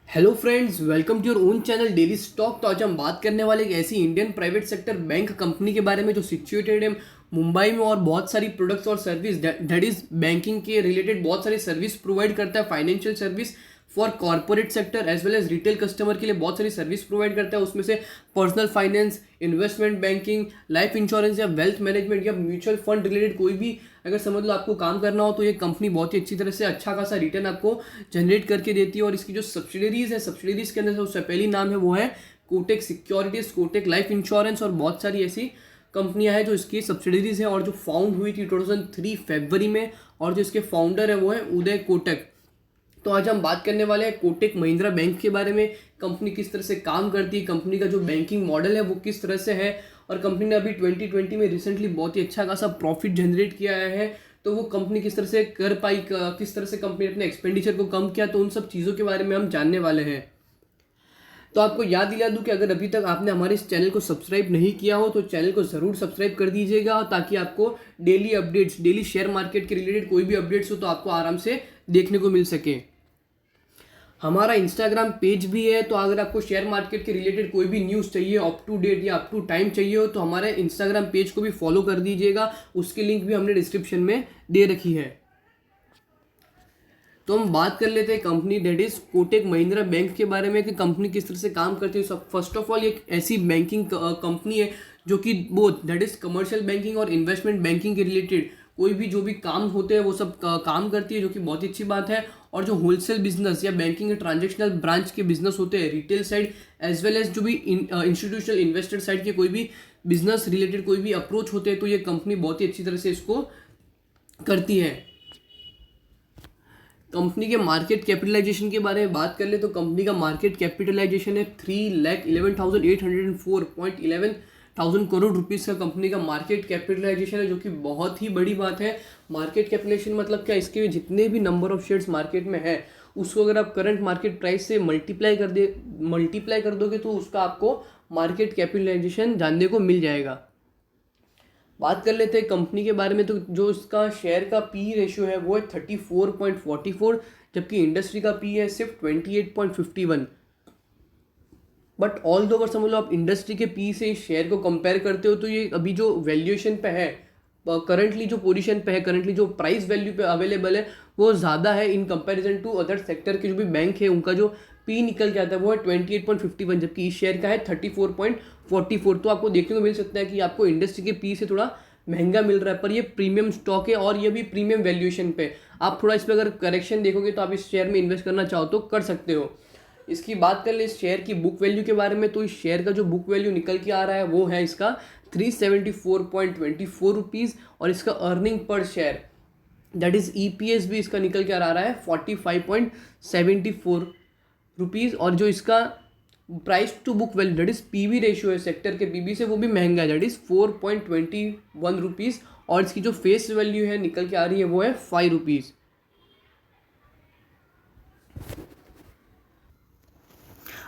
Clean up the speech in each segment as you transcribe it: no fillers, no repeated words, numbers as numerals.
Hello friends, welcome to your own channel daily stock. तो आज हम बात करने वाले एक ऐसी Indian private sector bank company के बारे में जो सिचुएटेड है मुंबई में और बहुत सारी प्रोडक्ट्स और सर्विस दैट इज बैंकिंग के रिलेटेड बहुत सारी सर्विस प्रोवाइड करता है। Financial service for corporate sector as well as retail customer के लिए बहुत सारी सर्विस प्रोवाइड करता है। उसमें से personal finance, investment banking, life insurance या वेल्थ मैनेजमेंट या म्यूचुअल फंड रिलेटेड कोई भी अगर समझ लो आपको काम करना हो तो ये कंपनी बहुत ही अच्छी तरह से अच्छा खासा रिटर्न आपको जनरेट करके देती है। और इसकी जो सब्सिडरीज है, सब्सिडरीज के अंदर सबसे पहली नाम है वो है Kotak securities, Kotak life insurance और बहुत सारी ऐसी कंपनियां हैं जो इसकी सब्सिडरीज है और जो फाउंड हुई थी 2003 फरवरी में। और जो इसके फाउंडर है वो है उदय कोटक। तो आज हम बात करने वाले हैं कोटक महिंद्रा बैंक के बारे में। कंपनी किस तरह से काम करती है, कंपनी का जो बैंकिंग मॉडल है वो किस तरह से है, और कंपनी ने अभी 2020 में रिसेंटली बहुत ही अच्छा खासा प्रॉफिट जनरेट किया है। तो वो कंपनी किस तरह से कर पाई, किस तरह से कंपनी अपने एक्सपेंडिचर को कम किया, तो उन सब चीज़ों के बारे में हम जानने वाले हैं। तो आपको याद दिला दूं कि अगर अभी तक आपने हमारे इस चैनल को सब्सक्राइब नहीं किया हो तो चैनल को ज़रूर सब्सक्राइब कर दीजिएगा, ताकि आपको daily updates, daily share market के रिलेटेड कोई भी अपडेट्स हो तो आपको आराम से देखने को मिल सके। हमारा इंस्टाग्राम पेज भी है, तो अगर आपको शेयर मार्केट के रिलेटेड कोई भी न्यूज़ चाहिए, अप टू डेट या अप टू टाइम चाहिए हो, तो हमारे इंस्टाग्राम पेज को भी फॉलो कर दीजिएगा। उसकी लिंक भी हमने डिस्क्रिप्शन में दे रखी है। तो हम बात कर लेते हैं company that is Kotak Mahindra bank के बारे में कि कंपनी किस तरह से काम करती है। फर्स्ट ऑफ ऑल एक ऐसी बैंकिंग कंपनी है जो कि both that is commercial banking और इन्वेस्टमेंट बैंकिंग के रिलेटेड कोई भी जो भी काम होते हैं वो सब काम करती है, जो कि बहुत ही अच्छी बात है। और जो होलसेल बिजनेस या बैंकिंग ट्रांजेक्शनल ब्रांच के बिजनेस होते हैं retail side as well as जो भी इंस्टीट्यूशनल इन्वेस्टर साइड के कोई भी बिजनेस रिलेटेड कोई भी अप्रोच होते हैं, तो ये कंपनी बहुत ही अच्छी तरह से इसको करती है। कंपनी के मार्केट कैपिटलाइजेशन के बारे में बात कर ले तो कंपनी का मार्केट कैपिटलाइजेशन है 3,11,804.11 थाउजेंड करोड़ रुपीज़ का कंपनी का मार्केट कैपिटलाइजेशन है, जो कि बहुत ही बड़ी बात है। मार्केट कैपिटलाइजेशन मतलब क्या, इसके जितने भी नंबर ऑफ शेयर्स मार्केट में है उसको अगर आप करंट मार्केट प्राइस से मल्टीप्लाई कर दोगे तो उसका आपको मार्केट कैपिटलाइजेशन जानने को मिल जाएगा। बात कर लेते हैं कंपनी के बारे में, तो जो इसका शेयर का पी रेशियो है वो है 34.44, जबकि इंडस्ट्री का पी है सिर्फ 28.51। बट ऑल दो अगर समझ लो आप इंडस्ट्री के पी से इस शेयर को कंपेयर करते हो तो ये अभी जो वैल्यूएशन पे है, करंटली जो पोजीशन पे है, करंटली जो प्राइस वैल्यू पे अवेलेबल है वो ज़्यादा है in comparison to other sector के जो भी बैंक है उनका जो पी निकल के आता है वो है 28.51, जबकि इस शेयर का है 34.44। तो आपको देखने को मिल सकता है कि आपको इंडस्ट्री के पी से थोड़ा महंगा मिल रहा है, पर ये प्रीमियम स्टॉक है और ये भी प्रीमियम वैल्यूएशन पे। आप थोड़ा इस पर अगर करेक्शन देखोगे तो आप इस शेयर में इन्वेस्ट करना चाहो तो कर सकते हो। इसकी बात कर ले इस शेयर की बुक वैल्यू के बारे में, तो इस शेयर का जो बुक वैल्यू निकल के आ रहा है वो है इसका 374.24 रुपीज़, और इसका earning per share that is EPS भी इसका निकल के आ रहा है 45.74 रुपीज़। और जो इसका price to book value that is PV ratio है सेक्टर के पीवी से वो भी महंगा है, दैट इज 4.21 रुपीज़। और इसकी जो फेस वैल्यू है निकल के आ रही है वो है 5 रुपीज़।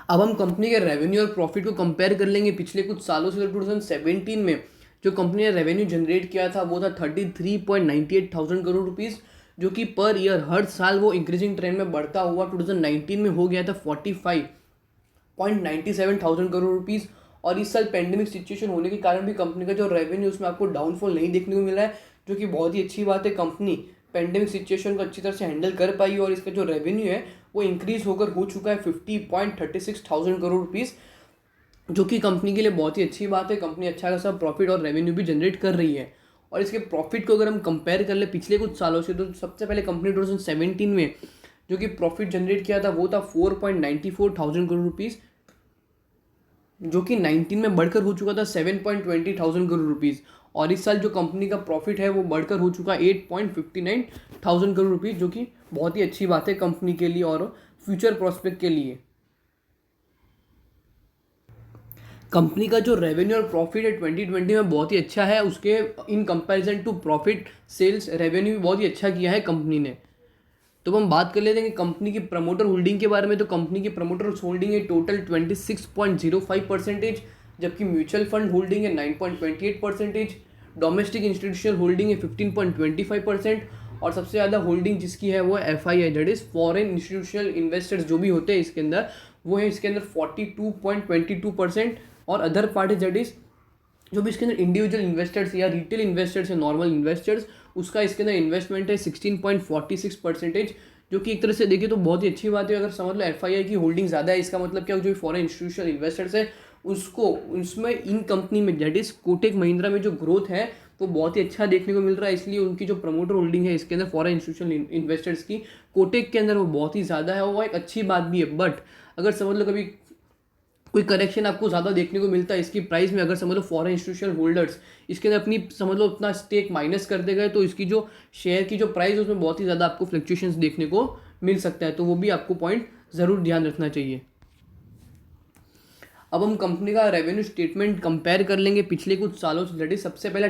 अब हम कंपनी के रेवेन्यू और प्रॉफिट को कंपेयर कर लेंगे पिछले कुछ सालों से। 2017 में जो कंपनी ने रेवेन्यू जनरेट किया था वो था 33.98 थाउजेंड करोड़ रुपीज़, जो कि पर ईयर हर साल वो इंक्रीजिंग ट्रेंड में बढ़ता हुआ 2019 में हो गया था 45.97 थाउजेंड करोड़ रुपीज़। और इस साल पेंडेमिक सिचुएशन होने के कारण भी कंपनी का जो रेवेन्यू उसमें आपको डाउनफॉल नहीं देखने को मिला है, जो कि बहुत ही अच्छी बात है। कंपनी पेंडेमिक सिचुएशन को अच्छी तरह से हैंडल कर पाई और इसका जो रेवेन्यू है वो इंक्रीज होकर हो चुका है 50.36 थाउजेंड करोड़ रुपीज़, जो कि कंपनी के लिए बहुत ही अच्छी बात है। कंपनी अच्छा खासा प्रॉफिट और रेवेन्यू भी जनरेट कर रही है। और इसके प्रॉफिट को अगर हम कंपेयर कर ले पिछले कुछ सालों से, तो सबसे पहले कंपनी 2017 में जो कि प्रॉफिट जनरेट किया था वो था 4.94 थाउजेंड करोड़ रुपीज़, जो कि 19 में बढ़कर हो चुका था 7.20 थाउजेंड करोड़ रुपीज़। और इस साल जो कंपनी का प्रॉफिट है वो बढ़कर हो चुका है 8.59 थाउजेंड करोड़ रुपीज़, जो कि बहुत ही अच्छी बात है कंपनी के लिए और फ्यूचर प्रोस्पेक्ट के लिए। कंपनी का जो रेवेन्यू और प्रॉफिट है 2020 में बहुत ही अच्छा है, उसके in comparison to profit sales revenue भी बहुत ही अच्छा किया है कंपनी ने। तो हम बात कर लेते हैं कंपनी की प्रमोटर होल्डिंग के बारे में। तो कंपनी की प्रमोटर होल्डिंग है टोटल 26.05%, जबकि म्यूचुअल फंड होल्डिंग है 9.28%, डोमेस्टिक इंस्टीट्यूशनल होल्डिंग है 15.25%, और सबसे ज़्यादा होल्डिंग जिसकी है वो FII, that is foreign institutional investors जो भी होते हैं इसके अंदर, वो है इसके अंदर 42.22%। और अदर पार्टी दैट इज़ जो भी इसके अंदर इंडिविजुअल इन्वेस्टर्स या रिटेल इन्वेस्टर्स है, नॉर्मल इन्वेस्टर्स, उसका इसके अंदर इन्वेस्टमेंट है 16.46%, जो कि एक तरह से देखिए तो बहुत ही अच्छी बात है। अगर समझ लो FII की होल्डिंग ज़्यादा है, इसका मतलब क्या, जो फॉरेन इंस्टीट्यूशनल इन्वेस्टर्स है उसको उसमें इन कंपनी में दैट इज़ कोटक महिंद्रा में जो ग्रोथ है वो बहुत ही अच्छा देखने को मिल रहा है। इसलिए उनकी जो प्रमोटर होल्डिंग है इसके अंदर फॉरेन इंस्टीट्यूशनल इन्वेस्टर्स की कोटक के अंदर वो बहुत ही ज़्यादा है, वो एक अच्छी बात भी है। बट अगर समझ लो कभी कोई करेक्शन आपको ज़्यादा देखने को मिलता है इसकी प्राइस में, अगर समझ लो फॉरेन इंस्टीट्यूशनल होल्डर्स इसके अंदर अपनी समझ लो अपना स्टेक माइनस करते गए, तो इसकी जो शेयर की जो प्राइस है उसमें बहुत ही ज़्यादा आपको फ्लक्चुएशंस देखने को मिल सकता है। तो वो भी आपको पॉइंट ज़रूर ध्यान रखना चाहिए। अब हम कंपनी का रेवेन्यू स्टेटमेंट कंपेयर कर लेंगे पिछले कुछ सालों से। दैट इज सबसे पहला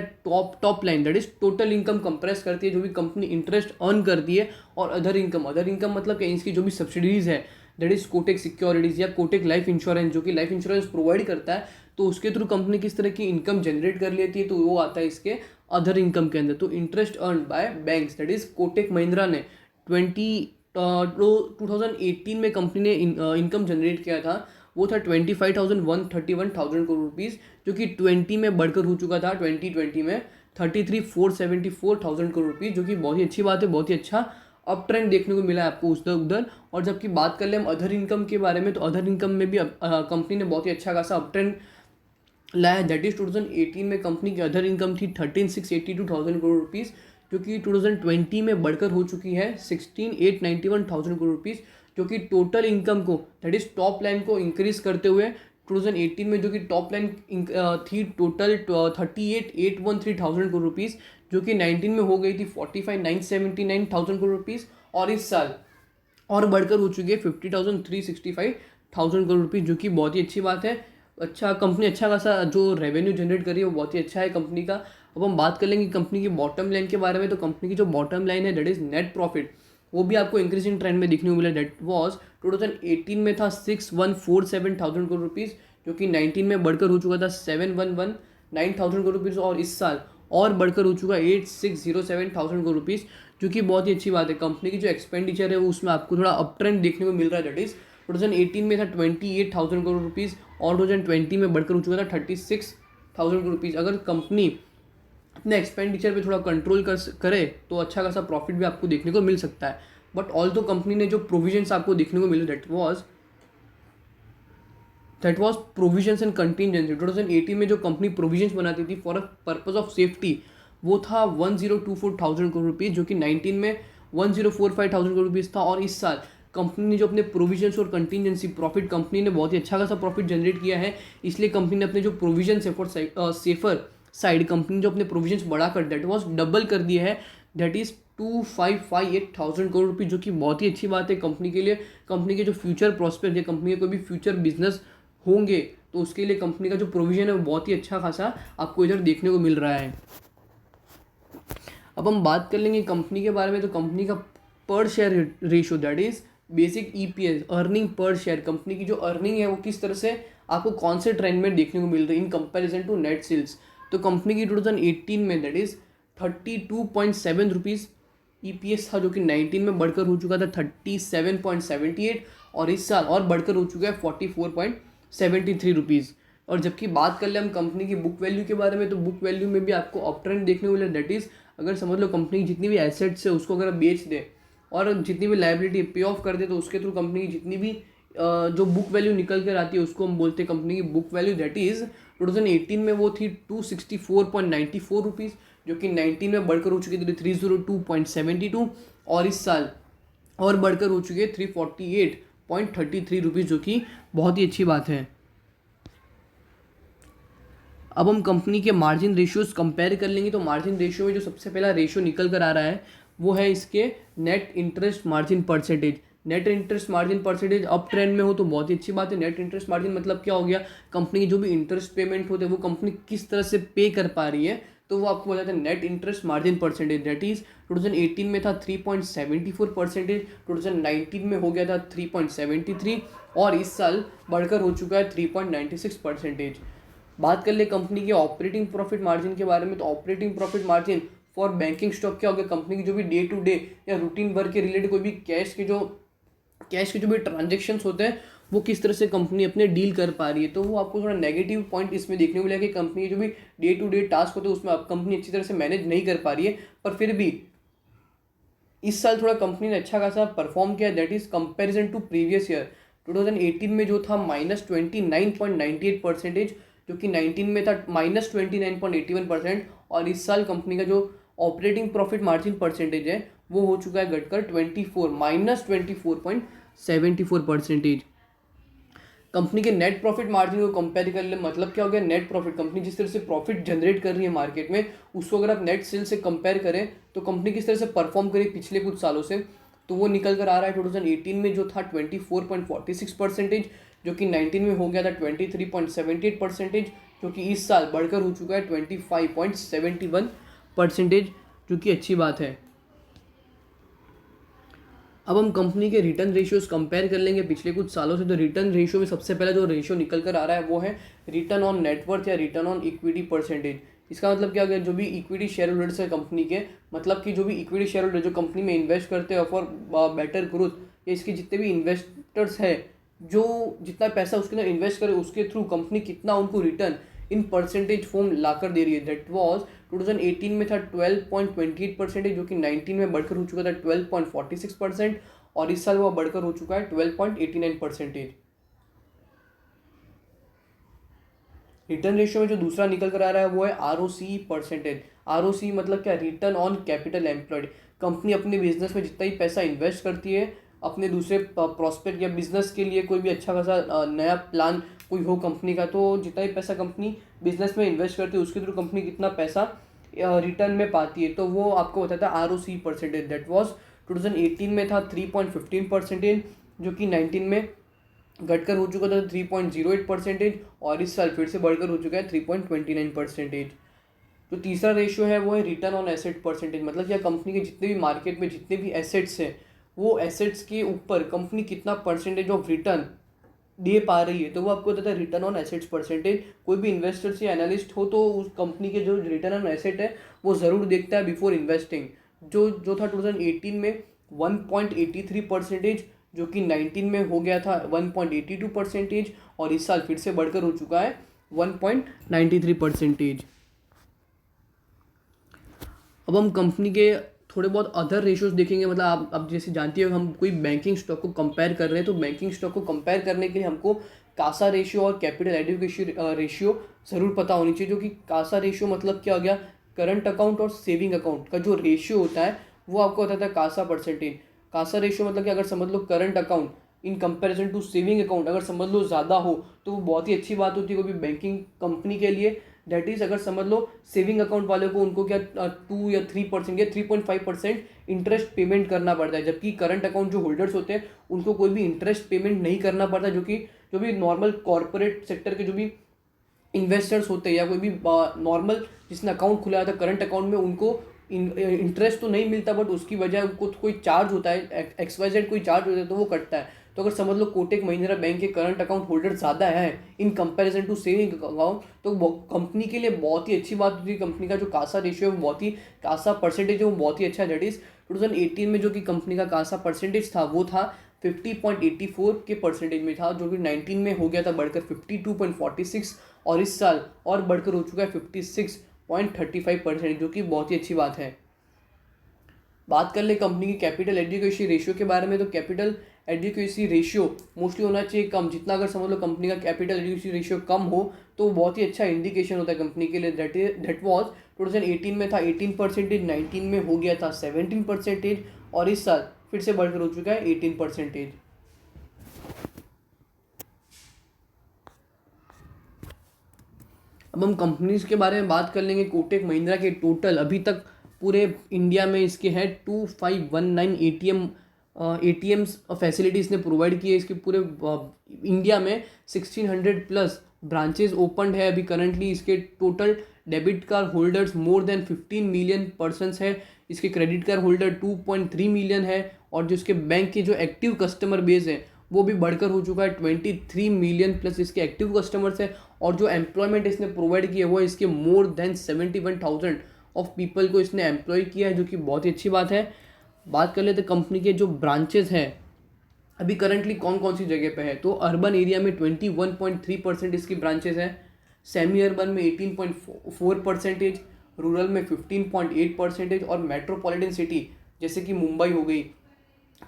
top line that is total income compress करती है, जो भी कंपनी इंटरेस्ट अर्न करती है, और अदर इनकम मतलब कि इसकी जो भी सब्सिडीज है दैट इज कोटक सिक्योरिटीज या कोटक लाइफ इंश्योरेंस, जो कि लाइफ इंश्योरेंस प्रोवाइड करता है, तो उसके थ्रू कंपनी किस तरह की इनकम जनरेट कर लेती है, तो वो आता है इसके अदर इनकम के अंदर। तो interest earn by banks that is Kotak Mahindra ने 2018 में कंपनी ने इनकम जनरेट किया था, वो था 25,131,000 करोड़ रुपीज़, जो कि 20 में बढ़कर हो चुका था 2020 में 33,474,000 करोड़ रुपीज़, जो कि बहुत ही अच्छी बात है, बहुत ही अच्छा अप ट्रेंड देखने को मिला है आपको उधर। और जबकि बात कर ले हम अदर इनकम के बारे में, तो अदर इनकम में भी कंपनी ने बहुत ही अच्छा खासा अप ट्रेंड लाया। दैट इज 2018 में कंपनी की अदर इनकम थी 13,682,000 करोड़ रुपीज़, जो कि 2020 में बढ़कर हो चुकी है 16,891,000 करोड़ रुपीज़, जो कि टोटल इनकम को दैट इज टॉप लाइन को इंक्रीज करते हुए 2018 में जो कि टॉप लाइन थी टोटल 38,813,000 करोड़ रुपीज़, जो कि 19 में हो गई थी 45,979,000 करोड़ रुपीज़, और इस साल और बढ़कर हो चुकी है 50,365,000 करोड़ रुपीज़, जो कि बहुत ही अच्छी बात है। अच्छा कंपनी अच्छा खासा जो रेवेन्यू जनरेट कर रही है वो बहुत ही अच्छा है कंपनी का। अब हम बात कर लेंगे कंपनी की बॉटम लाइन के बारे में, तो कंपनी की जो बॉटम लाइन है दैट इज़ नेट प्रॉफिट, वो भी आपको इंक्रीजिंग ट्रेंड में देखने को मिला। दैट वॉज 2018 में था 6,147,000 करोड़ रुपीज़, जो कि 19 में बढ़कर हो चुका था 7,119,000 करोड़ रुपीज़, और इस साल और बढ़कर हो चुका 8,607,000 करोड़ रुपीज़, जो कि बहुत ही अच्छी बात है। कंपनी की जो एक्सपेंडिचर है वो उसमें आपको थोड़ा अप ट्रेंड देखने को मिल रहा है। दैट इज़ 2018 में था 28,000 करोड़ रुपीज़, और 2020 में बढ़कर हो चुका था 36,000 करोड़ रुपीज़। अगर कंपनी अपने एक्सपेंडिचर पे थोड़ा कंट्रोल करे तो अच्छा खासा प्रॉफिट भी आपको देखने को मिल सकता है। बट ऑल्दो कंपनी ने जो प्रोविजंस आपको देखने को मिले that was provisions and contingency. 2018 में जो कंपनी प्रोविजंस बनाती थी for a purpose of safety, वो था 1024,000 करोड़ रुपीज़, जो कि 19 में 1045,000 करोड़ रुपीज़ था, और इस साल कंपनी ने जो अपने प्रोविजंस और कंटिजेंसी प्रॉफिट, कंपनी ने बहुत ही अच्छा खासा प्रॉफिट जनरेट किया है। इसलिए कंपनी ने अपने जो प्रोविजन है फॉर सेफर साइड, कंपनी जो अपने प्रोविजंस बढ़ाकर दैट वाज डबल कर दिया है, दैट इज़ 2558,000 करोड़ रुपीज़, जो कि बहुत ही अच्छी बात है कंपनी के लिए। कंपनी के जो फ्यूचर प्रॉस्पेक्ट है, कंपनी के कोई भी फ्यूचर बिजनेस होंगे तो उसके लिए कंपनी का जो प्रोविजन है वो बहुत ही अच्छा खासा आपको इधर देखने को मिल रहा है। अब हम बात कर लेंगे कंपनी के बारे में, तो कंपनी का पर share ratio that is basic EPS earning per share, company की जो अर्निंग है वो किस तरह से आपको कौन से ट्रेंड में देखने को मिल रही है in comparison to net sales. तो कंपनी की 2018 में दैट इज 32.7 रुपीज़ EPS था, जो कि 19 में बढ़कर हो चुका था 37.78, और इस साल और बढ़कर हो चुका है 44.73 रुपीज़। और जबकि बात कर ले हम कंपनी की बुक वैल्यू के बारे में, तो बुक वैल्यू में भी आपको अप ट्रेंड देखने को मिला। दैट इज़ अगर समझ लो कंपनी की जितनी भी एसेट्स है उसको अगर बेच दे और जितनी भी लाइबिलिटी पे ऑफ कर दे, तो उसके थ्रू कंपनी की जितनी भी जो बुक वैल्यू निकल कर आती है उसको हम बोलते हैं कंपनी की बुक वैल्यू। दैट इज़ 2018 में वो थी 264.94 रुपीज़, जो कि 19 में बढ़कर हो चुकी थी 302.72, और इस साल और बढ़कर हो चुकी है 348.33 रुपीज़, जो कि बहुत ही अच्छी बात है। अब हम कंपनी के मार्जिन रेशियोज कंपेयर कर लेंगे, तो मार्जिन रेशियो में जो सबसे पहला रेशियो निकल कर आ रहा है वो है इसके net interest margin percentage. Net interest margin percentage up trend में हो तो बहुत ही अच्छी बात है। नेट इंटरेस्ट मार्जिन मतलब क्या हो गया, कंपनी की जो भी इंटरेस्ट पेमेंट होते हैं वो कंपनी किस तरह से पे कर पा रही है, तो वो आपको बताते हैं net interest margin percentage. That is 2018 में था 3.74%, 2019 में हो गया था 3.73, और इस साल बढ़कर हो चुका है 3.96%। बात कर ले कंपनी के ऑपरेटिंग प्रॉफिट मार्जिन के बारे में, तो operating profit margin for banking stock क्या हो गया, कंपनी की जो भी डे टू डे या रूटीन वर्क के रिलेटेड कोई भी कैश के जो भी ट्रांजेक्शन्स होते हैं वो किस तरह से कंपनी अपने डील कर पा रही है। तो वो आपको थोड़ा नेगेटिव पॉइंट इसमें देखने को मिलेगा कि कंपनी के जो भी डे टू डे टास्क होते हैं उसमें अब कंपनी अच्छी तरह से मैनेज नहीं कर पा रही है। पर फिर भी इस साल थोड़ा कंपनी ने अच्छा खासा परफॉर्म किया, that is comparison to previous year. 2018 में जो था -29.98%, जो कि 19 में था -29.81%, और इस साल कंपनी का जो ऑपरेटिंग प्रॉफिट मार्जिन परसेंटेज है वो हो चुका है घटकर -24.74%। कंपनी के नेट प्रॉफिट मार्जिन को कंपेयर कर ले, मतलब क्या हो गया, नेट प्रॉफिट, कंपनी जिस तरह से प्रॉफिट जनरेट कर रही है मार्केट में उसको अगर आप नेट सेल से कंपेयर करें तो कंपनी किस तरह से परफॉर्म करी पिछले कुछ सालों से, तो वो निकल कर आ रहा है 2018 में जो था 24.46%, जो कि 19 में हो गया था 23.78%, जो कि इस साल बढ़कर हो चुका है 25.71%, जो कि अच्छी बात है। अब हम कंपनी के रिटर्न रेशियोज कंपेयर कर लेंगे पिछले कुछ सालों से। तो रिटर्न रेशियो में सबसे पहला जो रेशियो निकल कर आ रहा है वो है रिटर्न ऑन नेटवर्थ या रिटर्न ऑन इक्विटी परसेंटेज। इसका मतलब क्या है, जो भी इक्विटी शेयर होल्डर्स है कंपनी के, मतलब कि जो भी इक्विटी शेयर होल्डर जो कंपनी में इन्वेस्ट करते हैं फॉर बेटर ग्रोथ, या इसके जितने भी इन्वेस्टर्स है जो जितना पैसा उसके अंदर इन्वेस्ट करे उसके थ्रू कंपनी कितना उनको रिटर्न इन परसेंटेज फॉर्म लाकर दे रही है। दैट वाज 2018 में था 12.28%, जो कि 19 में बढ़कर हो चुका था 12.46%, और इस साल वो बढ़कर हो चुका है 12.89%। रिटर्न रेशियो में जो दूसरा निकल कर आ रहा है वो है ROCE परसेंटेज। ROCE मतलब क्या, return on capital employed. Company अपने बिजनेस में जितना ही पैसा इन्वेस्ट करती है अपने दूसरे प्रॉस्पेक्ट या बिजनेस के लिए, कोई भी अच्छा खासा नया प्लान कोई हो कंपनी का, तो जितना ही पैसा कंपनी बिजनेस में इन्वेस्ट करती है उसके थ्रू कंपनी कितना पैसा रिटर्न में पाती है, तो वो आपको बताता है ROCE परसेंटेज। दैट वाज 2018 में था 3.15%, जो कि 19 में घटकर हो चुका था 3.08%, और इस साल फिर से बढ़कर हो चुका है 3.29%। जो तीसरा रेशियो है वो है रिटर्न ऑन एसेट परसेंटेज, मतलब क्या कंपनी के जितने भी मार्केट में जितने भी एसेट्स हैं वो एसेट्स के ऊपर कंपनी कितना परसेंटेज ऑफ रिटर्न दे पा रही है, तो वो आपको बताता है रिटर्न ऑन एसेट्स परसेंटेज। कोई भी इन्वेस्टर से एनालिस्ट हो तो उस कंपनी के जो रिटर्न ऑन एसेट है वो ज़रूर देखता है बिफोर इन्वेस्टिंग। जो था 2018 में 1.83%, जो कि 19 में हो गया था 1.82%, और इस साल फिर से बढ़कर हो चुका है 1.93%। अब हम कंपनी के थोड़े बहुत अदर रेशियोज देखेंगे, मतलब आप जैसे जानती है हम कोई बैंकिंग स्टॉक को कंपेयर कर रहे हैं तो बैंकिंग स्टॉक को कंपेयर करने के लिए हमको कासा रेशियो और कैपिटल एडिक्वेसी रेशियो ज़रूर पता होनी चाहिए। जो कि कासा रेशियो मतलब क्या हो गया, करंट अकाउंट और सेविंग अकाउंट का जो रेशियो होता है वो आपको बताता है कासा परसेंटेज। कासा रेशियो मतलब कि अगर समझ लो current account in comparison to saving account अगर समझ लो ज़्यादा हो तो वो बहुत ही अच्छी बात होती है कोई भी बैंकिंग कंपनी के लिए। दैट इज़ अगर समझ लो सेविंग अकाउंट वाले को उनको क्या 2 या 3% या 3.5% इंटरेस्ट पेमेंट करना पड़ता है, जबकि करंट अकाउंट जो होल्डर्स होते हैं उनको कोई भी इंटरेस्ट पेमेंट नहीं करना पड़ता, जो भी नॉर्मल कॉर्पोरेट सेक्टर के जो भी इन्वेस्टर्स होते हैं या कोई भी नॉर्मल जिसने अकाउंट खुला था करंट अकाउंट में उनको इंटरेस्ट तो नहीं मिलता, बट उसकी वजह उनको कोई चार्ज होता है, XYZ कोई चार्ज होता है तो वो कटता है। तो अगर समझ लो कोटक महिंद्रा बैंक के करंट अकाउंट होल्डर ज़्यादा है in comparison to saving account, तो कंपनी के लिए बहुत ही अच्छी बात होती है। कंपनी का जो कासा रेशियो है वो बहुत ही, कासा परसेंटेज है वो बहुत ही अच्छा है। दैट इज़ 2018 में जो कि कंपनी का कासा परसेंटेज था वो था 50.84 के परसेंटेज में था, जो कि 19 में हो गया था बढ़कर 52.46, और इस साल और बढ़कर हो चुका है 56.35%, जो कि बहुत ही अच्छी बात है। बात कर ले कंपनी की कैपिटल एडिक्वेसी रेशियो के बारे में, तो कैपिटल एडिक्वेसी रेशियो मोस्टली होना चाहिए कम। जितना अगर समझ लो कंपनी का कैपिटल एडिक्वेसी रेशियो कम हो तो बहुत ही अच्छा इंडिकेशन होता है कंपनी के लिए। दैट वाज 2018 में था 18%, 19 में हो गया था 17%, और इस साल फिर से बढ़कर हो चुका है 18%। अब हम कंपनीज के बारे में बात कर लेंगे। कोटक महिंद्रा के टोटल अभी तक पूरे इंडिया में इसके हैं 2519 ATMs फैसिलिटीज़ ने प्रोवाइड की है। इसके पूरे इंडिया में 1600 प्लस ब्रांचेज ओपनड है अभी करंटली। इसके total debit card holders more than 15 million persons है। इसके क्रेडिट कार्ड होल्डर 2.3 मिलियन है, और जो इसके बैंक के जो एक्टिव कस्टमर बेस है वो भी बढ़कर हो चुका है 23 मिलियन प्लस इसके एक्टिव कस्टमर्स है। और जो एम्प्लॉयमेंट इसने प्रोवाइड की है वो इसके मोर देन 71,000 ऑफ पीपल को इसने एम्प्लॉय किया है, जो कि बहुत ही अच्छी बात है। बात कर लेते कंपनी के जो ब्रांचेस हैं अभी करंटली कौन कौन सी जगह पे है। तो अर्बन एरिया में 21.3% इसकी ब्रांचेस हैं, सेमी अर्बन में 18.4%, रूरल में 15.8% और मेट्रोपॉलिटन सिटी जैसे कि मुंबई हो गई,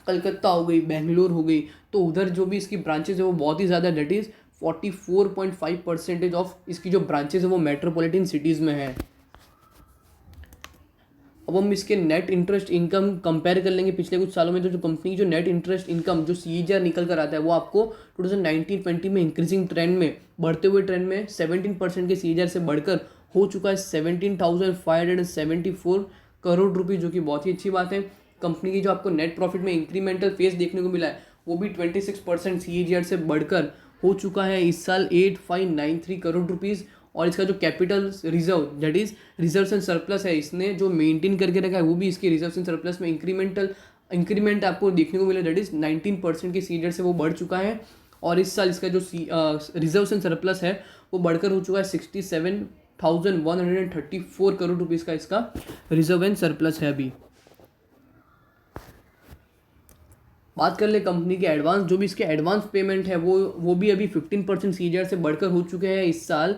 कलकत्ता हो गई, बेंगलोर हो गई, तो उधर जो भी इसकी ब्रांचेस है वो बहुत ही ज़्यादा, डेट इज़ 44.5% ऑफ इसकी जो ब्रांचेस है वो मेट्रोपॉलिटन सिटीज़ में है। अब हम इसके नेट इंटरेस्ट इनकम कंपेयर कर लेंगे पिछले कुछ सालों में, तो जो कंपनी की जो नेट इंटरेस्ट इनकम जो CAGR निकल कर आता है वो आपको 2019-20 में इंक्रीजिंग ट्रेंड में, बढ़ते हुए ट्रेंड में 17% के CAGR से बढ़कर हो चुका है 17,574 करोड़ रुपये, जो कि बहुत ही अच्छी बात है। कंपनी की जो आपको नेट प्रॉफिट में इंक्रीमेंटल फेस देखने को मिला है वो भी 26% CAGR से बढ़कर हो चुका है इस साल 8,593 करोड़ रुपीज़। और इसका जो capital reserve, that is reserves and surplus है, इसने जो मेंटेन करके रखा है वो भी इसके रिजर्व्स एंड सरप्लस में इंक्रीमेंट आपको देखने को मिला, दैट इज 19% के CAGR से वो बढ़ चुका है। और इस साल इसका जो रिजर्व्स एंड सरप्लस है वो बढ़कर हो चुका है 67,134 करोड़ रुपीज़ का इसका रिजर्व एंड सरप्लस है। अभी बात कर ले कंपनी के एडवांस, जो भी इसके एडवांस पेमेंट है वो भी अभी 15% CAGR से बढ़कर हो चुके हैं इस साल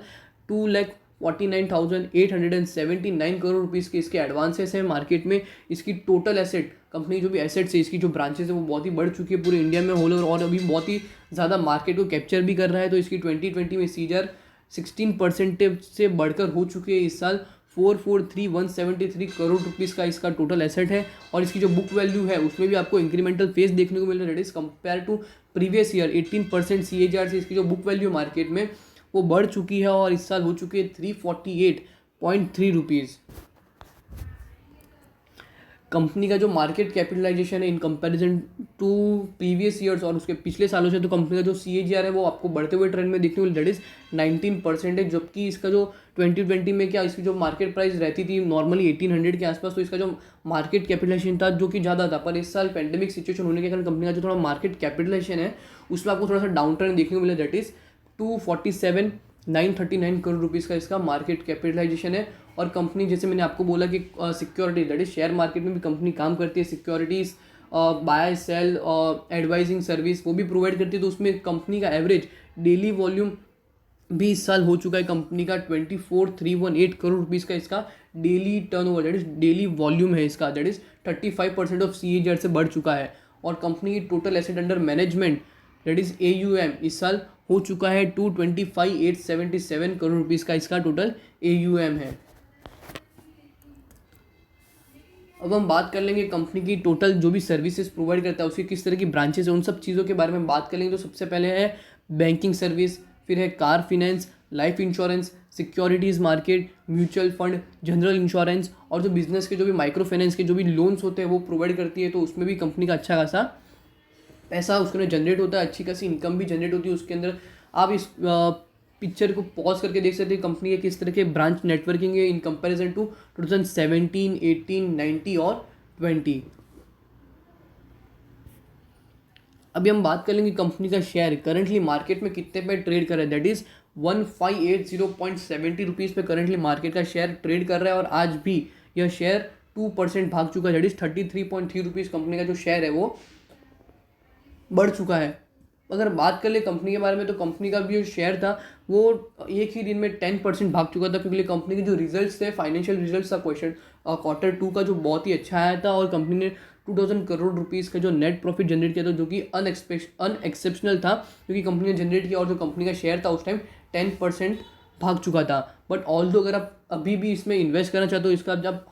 2,49,879 करोड़ रुपीज़ के इसके एडवांसेस हैं मार्केट में। इसकी टोटल एसेट, कंपनी जो भी एसेट्स है इसकी जो ब्रांचेस है वो बहुत ही बढ़ चुकी है पूरे इंडिया में होल ओवर, और अभी बहुत ही ज़्यादा मार्केट को कैप्चर भी कर रहा है। तो इसकी 2020 में CAGR 16% से बढ़कर हो चुकी है इस साल 443,173 करोड़ रुपीज़ का इसका टोटल एसेट है। और इसकी जो बुक वैल्यू है उसमें भी आपको इंक्रीमेंटल फेस देखने को मिल रहा है, that is compare to previous year 18% CAGR से इसकी जो बुक वैल्यू मार्केट में वो बढ़ चुकी है और इस साल हो चुकी है 348.3 रुपीज़। कंपनी का जो मार्केट कैपिटलाइजेशन है in comparison to previous years और उसके पिछले सालों से, तो कंपनी का जो CAGR है वो आपको बढ़ते हुए ट्रेंड में देखने को मिला, दैट इज 19% है। जबकि इसका जो 2020 में क्या इसकी जो मार्केट प्राइस रहती थी नॉर्मली 1800 के आसपास, तो इसका जो मार्केट कैपिटलाइजेशन था जो कि ज़्यादा था, पर इस साल पेंडेमिक सिचुएशन होने के कारण कंपनी का जो थोड़ा मार्केट कैपिटलाइजेशन है उसमें आपको थोड़ा सा डाउन ट्रेंड देखने को मिला, दैट इज 247,939 करोड़ रुपीज़ का इसका मार्केट कैपिटलाइजेशन है। और कंपनी, जैसे मैंने आपको बोला कि security, that is share market में भी कंपनी काम करती है, securities buy sell advising service वो भी प्रोवाइड करती है। तो उसमें कंपनी का एवरेज डेली वॉल्यूम भी इस साल हो चुका है कंपनी का 24,318 करोड़ रुपीज़ का इसका daily turnover, that is daily volume है इसका, दैट इज 35% ऑफ CAGR से बढ़ चुका है। और कंपनी की total asset under management, that is AUM, इस साल हो चुका है 225,877 करोड़ रुपीज़ का इसका टोटल AUM है। अब हम बात कर लेंगे कंपनी की टोटल जो भी सर्विसेज प्रोवाइड करता है उसकी किस तरह की ब्रांचेस है, उन सब चीज़ों के बारे में बात कर लेंगे। तो सबसे पहले है बैंकिंग सर्विस, फिर है car finance, life insurance, securities market, mutual fund, general insurance, और जो बिजनेस के जो भी माइक्रो फाइनेंस के जो भी लोन्स होते हैं वो प्रोवाइड करती है। तो उसमें भी कंपनी का अच्छा खासा पैसा उसके अंदर जनरेट होता है, अच्छी खासी इनकम भी जनरेट होती है उसके अंदर। आप इस पिक्चर को पॉज करके देख सकते हैं कंपनी के किस तरह के ब्रांच नेटवर्किंग है इन कंपैरिजन टू 2017, 18, 19 और 20। अभी हम बात कर लेंगे कंपनी का शेयर करंटली मार्केट में कितने पे ट्रेड कर रहा है, दैट इज 1580.70 रुपीज़ पे करंटली मार्केट का शेयर ट्रेड कर रहा है। और आज भी यह शेयर 2% भाग चुका है, दैट इज 33.3 रुपीज़ कंपनी का जो शेयर है वो बढ़ चुका है। अगर बात कर ले कंपनी के बारे में, तो कंपनी का भी जो शेयर था वो एक ही दिन में 10% भाग चुका था, क्योंकि कंपनी के जो रिजल्ट्स थे, फाइनेंशियल रिजल्ट्स था Q2 का जो बहुत ही अच्छा आया था, और कंपनी ने 2000 करोड़ रुपीज़ का जो नेट प्रॉफिट जनरेट किया था, जो कि अनएक्सेप्शनल था, क्योंकि कंपनी ने जनरेट किया। और जो कंपनी का शेयर था उस टाइम 10% भाग चुका था। बट ऑल्दो अगर आप अभी भी इसमें इन्वेस्ट करना चाहते हो, इसका जब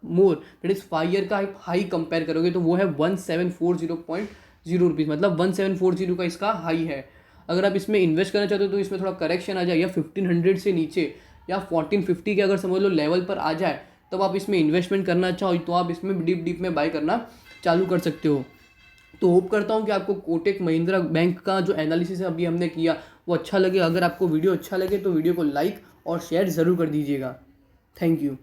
मोर दैट इज 5 ईयर का एक हाई कंपेयर करोगे तो वो है 1740.0 रुपीज़, मतलब 1740 का इसका हाई है। अगर आप इसमें इन्वेस्ट करना चाहते हो तो इसमें थोड़ा करेक्शन आ जाए, या 1500 से नीचे या 1450 के अगर समझ लो लेवल पर आ जाए, तब आप इसमें इन्वेस्टमेंट करना चाहो तो आप इसमें डीप में बाय करना चालू कर सकते हो। तो होप करता हूँ कि आपको कोटक महिंद्रा बैंक का जो एनालिसिस अभी हमने किया वो अच्छा लगे। अगर आपको वीडियो अच्छा लगे तो वीडियो को लाइक और शेयर ज़रूर कर दीजिएगा। Thank you.